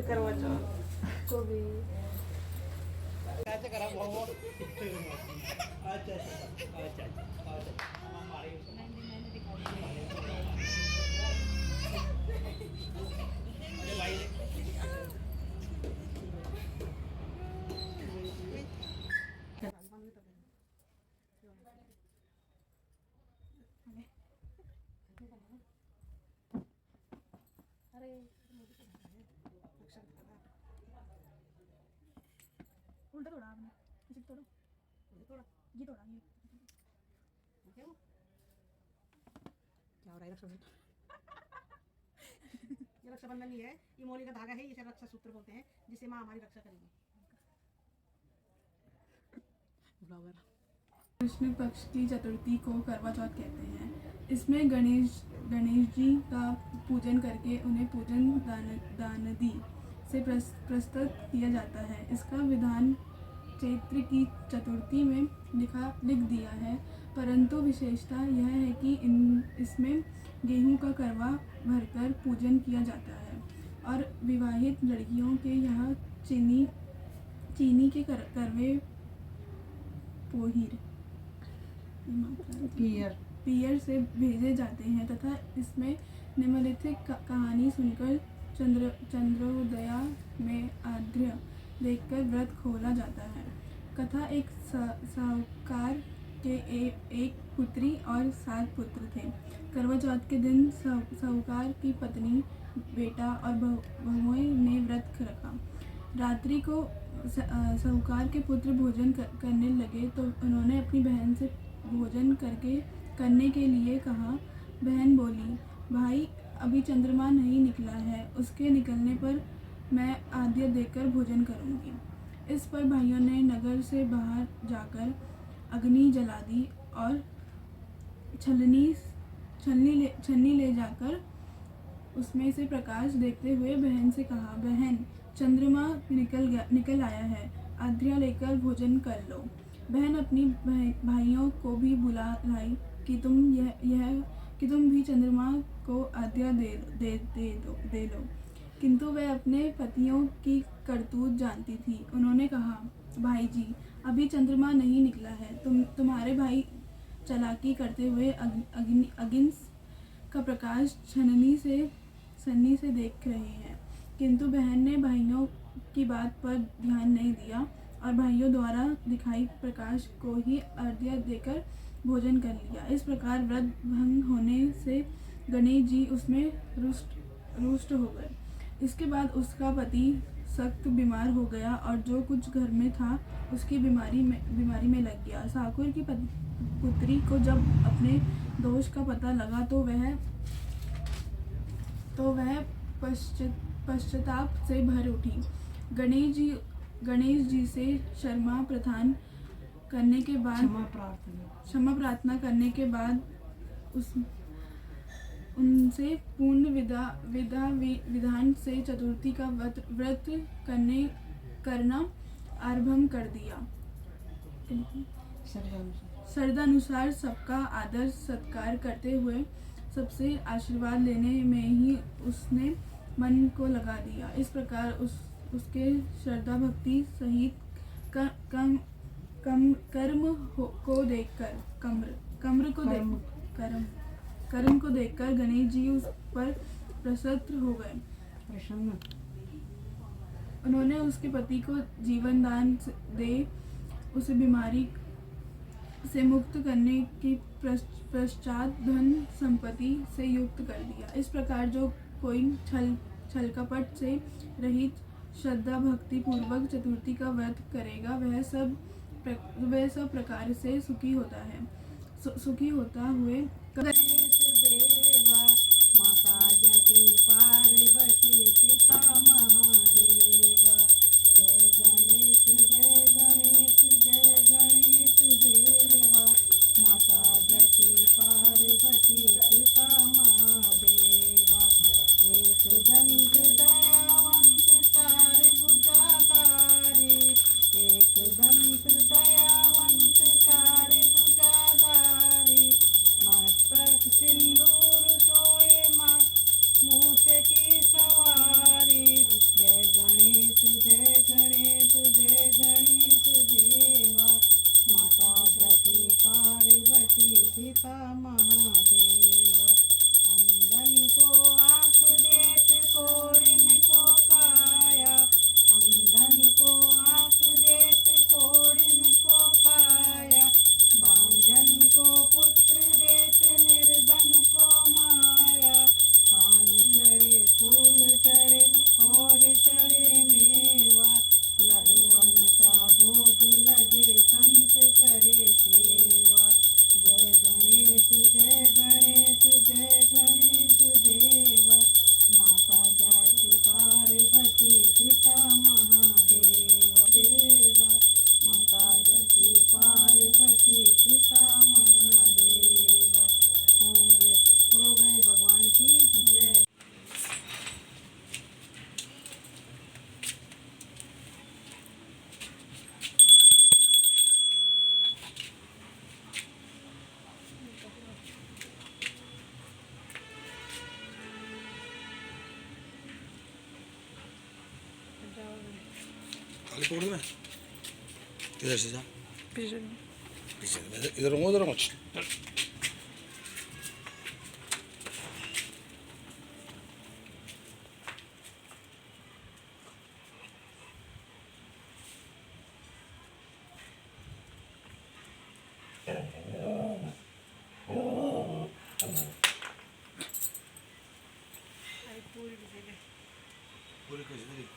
करवा चौथ को भी करा वो अच्छा अच्छा अच्छा हमारे अरे भाई अरे उल्टा तोड़ा आपने इसे तोड़ो तोड़ा ये तोड़ा ये क्या हो रहा है रक्षाबंधन ये रक्षाबंधन नहीं है ये मोली का धागा है इसे रक्षा सूत्र बोलते हैं जिसे माँ हमारी रक्षा करेगी कृष्ण पक्ष की चतुर्थी को करवा चौथ कहते हैं। इसमें गणेश जी का पूजन करके उन्हें पूजन दानदी से प्रस्तुत किया जाता है। इसका विधान चैत्र की चतुर्थी में लिख दिया है, परंतु विशेषता यह है कि इसमें गेहूं का करवा भरकर पूजन किया जाता है और विवाहित लड़कियों के यहाँ चीनी के करवे पियर से भेजे जाते हैं तथा इसमें निम्नलिखित कहानी सुनकर चंद्रोदया में आर्द्र देखकर व्रत खोला जाता है। कथा एक साहूकार के एक पुत्री और 7 पुत्र थे। करवा चौथ के दिन साहूकार की पत्नी, बेटा और बहुओं ने व्रत रखा। रात्रि को साहूकार के पुत्र भोजन करने लगे तो उन्होंने अपनी बहन से भोजन करने के लिए कहा। बहन बोली, भाई अभी चंद्रमा नहीं निकला है, उसके निकलने पर मैं आद्य देकर भोजन करूंगी। इस पर भाइयों ने नगर से बाहर जाकर अग्नि जला दी और छलनी ले जाकर उसमें से प्रकाश देखते हुए बहन से कहा, बहन चंद्रमा निकल आया है, आद्या लेकर भोजन कर लो। बहन अपनी भाइयों को भी बुला लाई कि तुम भी चंद्रमा को आद्या दे लो। किंतु वह अपने पतियों की करतूत जानती थी। उन्होंने कहा, भाई जी अभी चंद्रमा नहीं निकला है, तुम्हारे भाई चालाकी करते हुए अग्नि का प्रकाश छन्नी से देख रहे हैं। किंतु बहन ने भाइयों की बात पर ध्यान नहीं दिया और भाइयों द्वारा दिखाई प्रकाश को ही अर्घ्य देकर भोजन कर लिया। इस प्रकार व्रत भंग होने से गणेश जी उसमें रुष्ट हो गए। इसके बाद उसका पति सख्त बीमार हो गया और जो कुछ घर में था उसकी बीमारी में लग गया। साकुर की पुत्री को जब अपने दोष का पता लगा तो वह पश्चाताप से भर उठी। गणेश जी से क्षमा प्रार्थना करने के बाद उनसे पूर्ण विधान से चतुर्थी का व्रत करना आरंभ कर दिया। श्रद्धानुसार सबका आदर सत्कार करते हुए सबसे आशीर्वाद लेने में ही उसने मन को लगा दिया। इस प्रकार उसके श्रद्धा भक्ति सहित कर्म को देखकर गणेश जी उस पर प्रसन्न हो गए। उन्होंने उसके पति को जीवन दान दे उसे बीमारी से मुक्त करने के पश्चात धन संपत्ति से युक्त कर दिया। इस प्रकार जो कोई छल कपट से रहित श्रद्धा भक्ति पूर्वक चतुर्थी का व्रत करेगा वह सब प्रकार से सुखी होता है। सुखी होता हुए गणेश देवा माता जगती पार्वती पिता महादेवा जय गणेश जय गणेश जय गणेश देवा माता जगती पार्वती पिता महादेवा एक दंत दयावंत चार भुजाधारी एक दंत दयावंत चार भुजाधारी मस्तक खाली पकड़ में इधर से जा पीछे पीछे इधर हूँ उधर मत पूरी कैसे पहले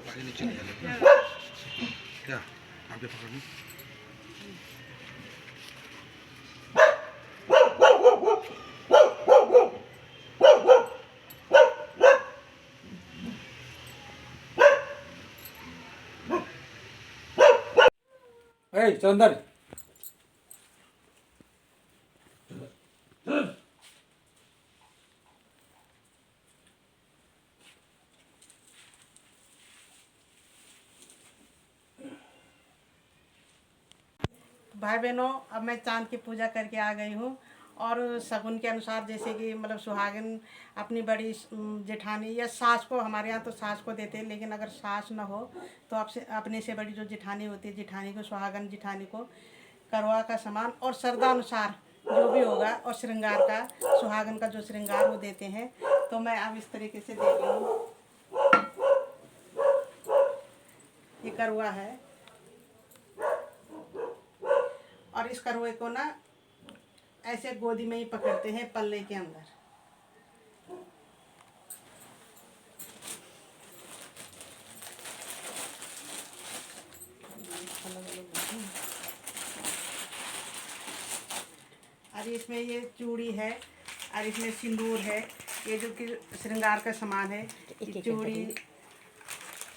आगे नीचे नहीं जाने क्या आगे पकड़नी चल अंदर भाई बहनों, अब मैं चांद की पूजा करके आ गई हूँ और शगुन के अनुसार जैसे कि मतलब सुहागिन अपनी बड़ी जेठानी या सास को, हमारे यहाँ तो सास को देते हैं, लेकिन अगर सास न हो तो आपसे अपने से बड़ी जो जेठानी होती है, जेठानी को, सुहागन जेठानी को करवा का सामान और श्रद्धा अनुसार जो भी होगा और श्रृंगार का, सुहागन का जो श्रृंगार वो देते हैं। तो मैं अब इस तरीके से दे रही हूँ। ये करवा है और इस करवे को ना ऐसे गोदी में ही पकड़ते हैं पल्ले के अंदर। और इसमें ये चूड़ी है और इसमें सिंदूर है, ये जो कि श्रृंगार का सामान है, चूड़ी,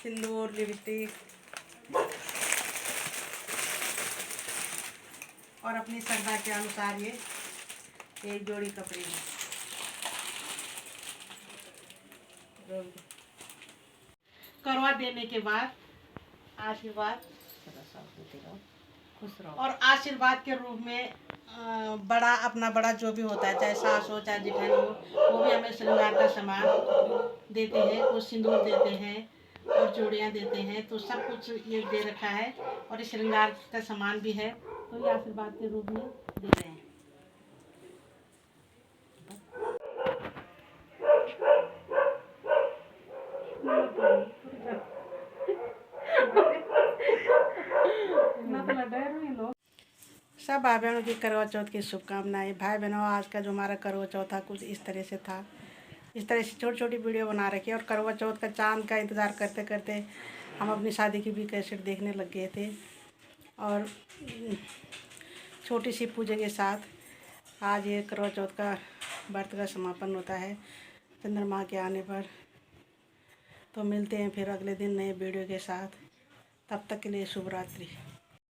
सिंदूर, लिपस्टिक और अपनी श्रद्धा के अनुसार ये एक जोड़ी कपड़े हैं। करवा देने के बाद आशीर्वाद, खुश रहो, और आशीर्वाद के रूप में बड़ा, अपना बड़ा जो भी होता है, चाहे सास हो चाहे जेठानी हो, वो भी हमें श्रृंगार का सामान देते हैं, कुछ सिंदूर देते हैं और चूड़ियाँ देते हैं। तो सब कुछ ये दे रखा है और इस श्रृंगार का सामान भी है, तो ये आशीर्वाद के रूप में दे रहे हैं। सब भाई बहनों की करवा चौथ की शुभकामनाएं। भाई बहनों, आज का जो हमारा करवा चौथ था कुछ इस तरह से था। इस तरह से छोटी छोटी वीडियो बना रखी है और करवा चौथ का चांद का इंतज़ार करते करते हम अपनी शादी की भी कैसेट देखने लग गए थे। और छोटी सी पूजा के साथ आज ये करवा चौथ का व्रत का समापन होता है चंद्रमा के आने पर। तो मिलते हैं फिर अगले दिन नए वीडियो के साथ। तब तक के लिए शुभ रात्रि।